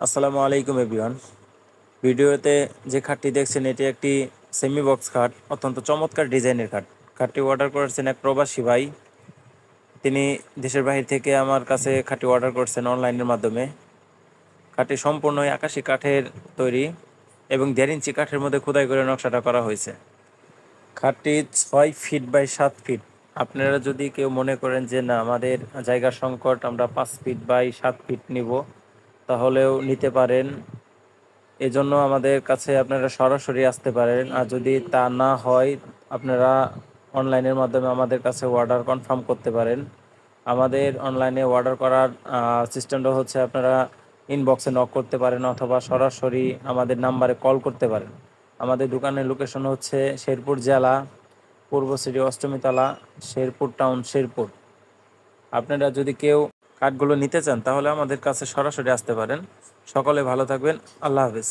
আসসালামু আলাইকুম এভরিওয়ান। ভিডিওতে যে খাটটি দেখছেন এটি একটি সেমি বক্স খাট, অত্যন্ত চমৎকার ডিজাইনের খাট। খাটটি অর্ডার করেছেন এক প্রবাসী ভাই। তিনি দেশের বাহির থেকে আমার কাছে খাটটি অর্ডার করছেন অনলাইনের মাধ্যমে। খাটটি সম্পূর্ণই আকাশি কাঠের তৈরি এবং 1.5 ইঞ্চি কাঠের মধ্যে খোদাই করে নকশাটা করা হয়েছে। খাটটি 6 ফিট বাই 7 ফিট। আপনারা যদি কেউ মনে করেন যে না আমাদের জায়গার সংকট, আমরা 5 ফিট বাই 7 ফিট নিব, তাহলেও নিতে পারেন। এজন্য আমাদের কাছে আপনারা সরাসরি আসতে পারেন, আর যদি তা না হয় আপনারা অনলাইনের মাধ্যমে আমাদের কাছে অর্ডার কনফার্ম করতে পারেন। আমাদের অনলাইনে অর্ডার করার সিস্টেমটা হচ্ছে আপনারা ইনবক্সে নক করতে পারেন অথবা সরাসরি আমাদের নাম্বারে কল করতে পারেন। আমাদের দোকানের লোকেশন হচ্ছে শেরপুর জেলা, পূর্ব সিটি, অষ্টমীতলা, শেরপুর টাউন, শেরপুর। আপনারা যদি কেউ কার্ডগুলো নিতে চান তাহলে আমাদের কাছে সরাসরি আসতে পারেন। সকলে ভালো থাকবেন। আল্লাহ হাফেজ।